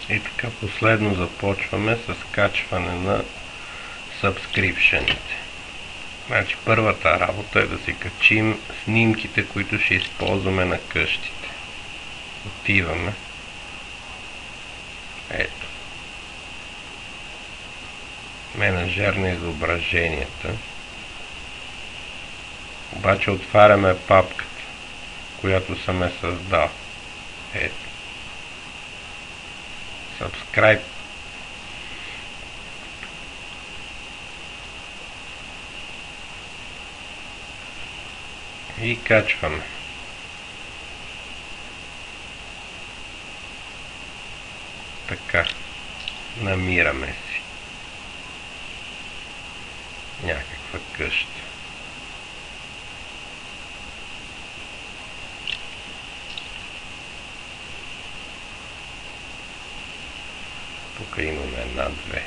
И така последно започваме с качване на сабскрипшените. Значи първата работа е да си качим снимките, които ще използваме на къщите. Отиваме. Ето. Менеджер на изображенията. Обаче отваряме папката, която съм е създал. Ето. Subscribe. И качваме. Така. Намираме си някаква къща. Тук имаме една-две.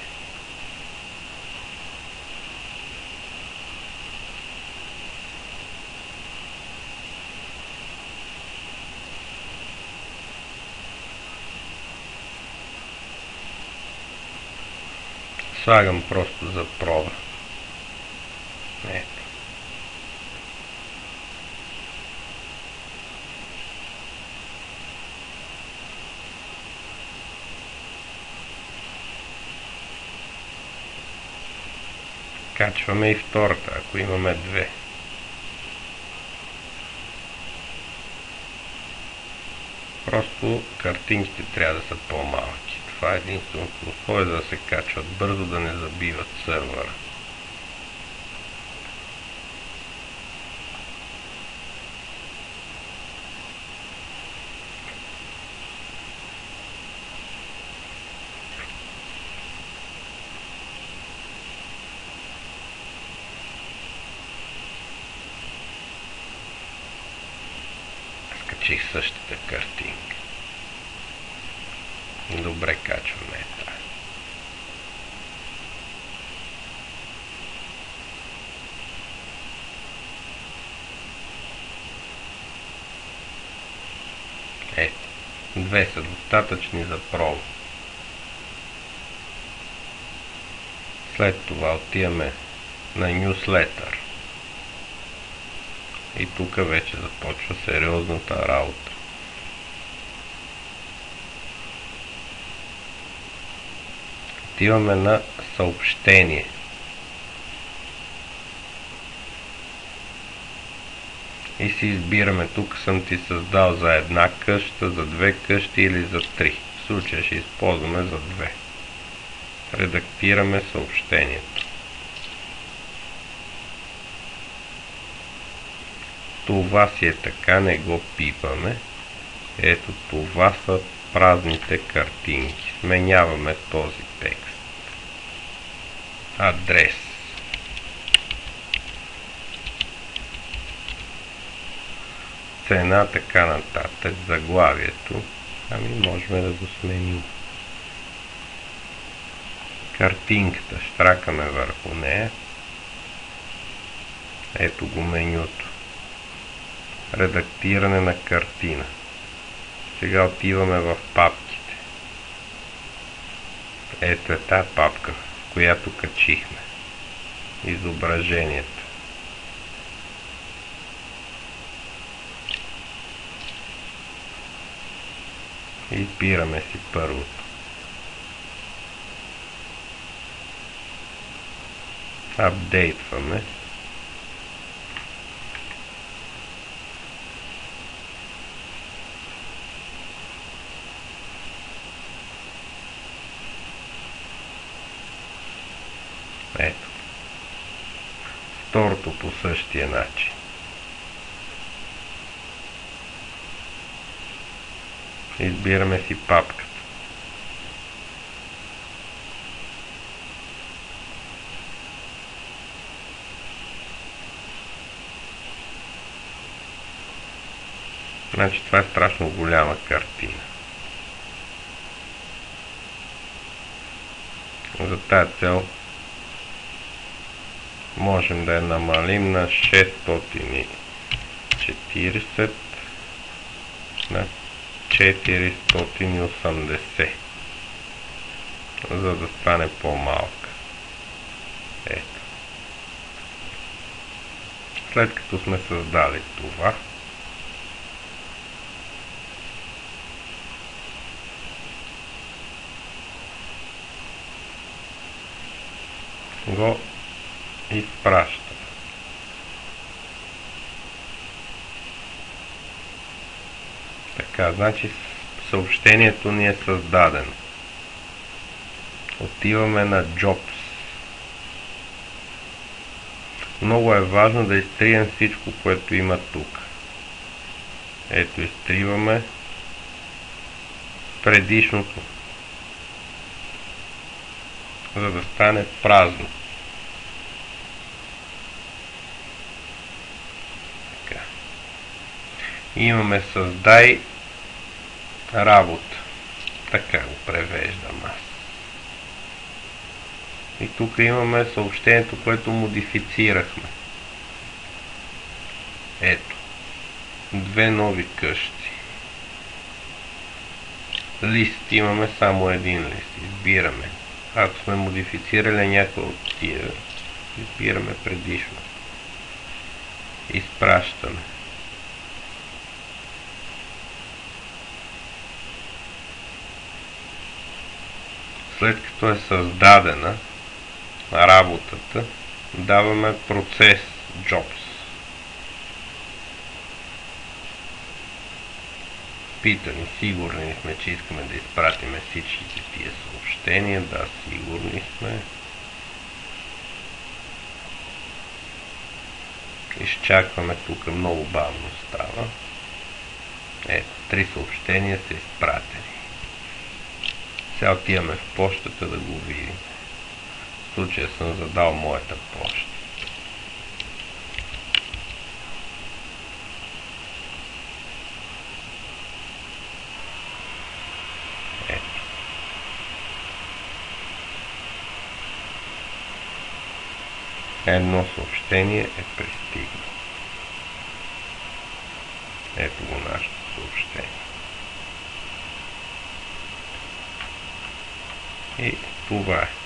Слагам просто за проба. Ето. Качваме и втората, ако имаме две. Просто картинките трябва да са по-малки. Това е единственото условие да се качват бързо, да не забиват сървъра. Качих същата картинка. Добре, качваме тази. Ето, две са достатъчни за проба. След това отиваме на нюслетър. И тук вече започва сериозната работа. Отиваме на съобщение. И си избираме, тук съм ти създал за една къща, за две къщи или за три. В случая ще използваме за две. Редактираме съобщението. Това си е така, не го пипаме. Ето това са празните картинки. Сменяваме този текст. Адрес. Цена, така нататък. Заглавието. Ами можем да го сменим. Картинката. Щракаме върху нея. Ето го менюто. Редактиране на картина. Сега отиваме в папките. Ето е тази папка, в която качихме изображенията. Избираме си първото. Апдейтваме. Ето. Второто по същия начин. Избираме си папката. Значи това е страшно голяма картина. За тази цел можем да я намалим на 640 на 480. за да стане по-малка. Ето. След като сме създали това, го изпращаме. Така, значи съобщението ни е създадено. Отиваме на Jobs. Много е важно да изтрием всичко, което има тук. Ето, изтриваме предишното, за да стане празно. Така. Имаме създай работа. Така го превеждам аз. И тук имаме съобщението, което модифицирахме. Ето. 2 нови къщи. Лист. Имаме само един лист. Избираме. Ако сме модифицирали някой от тия, избираме предишно. Изпращаме. След като е създадена работата, даваме процес Jobs. Питани, сигурни сме, че искаме да изпратиме всичките тия съобщения. Да, сигурни сме. Изчакваме, тук много бавно става. Ето, 3 съобщения са изпратени. Сега отиваме в почтата да го видим. В случая съм задал моята почта. Ето. Едно съобщение е пристигнало. Ето го нашето съобщение. И това е.